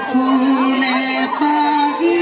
ফুলে পাহি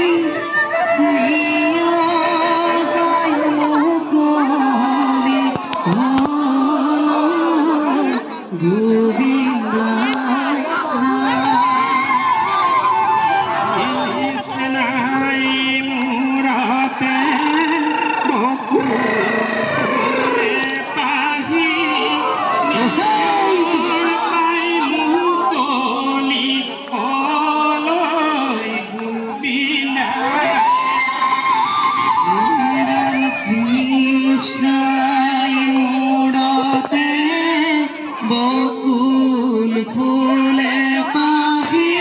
বকুল ফুলে পাখি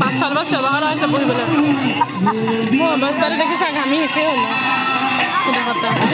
পাঁচশাল বা ছবাৰ আছে পঢ়িবলৈ মোৰ অৱস্থাটো দেখিছা ঘামি শেষেই হ'ল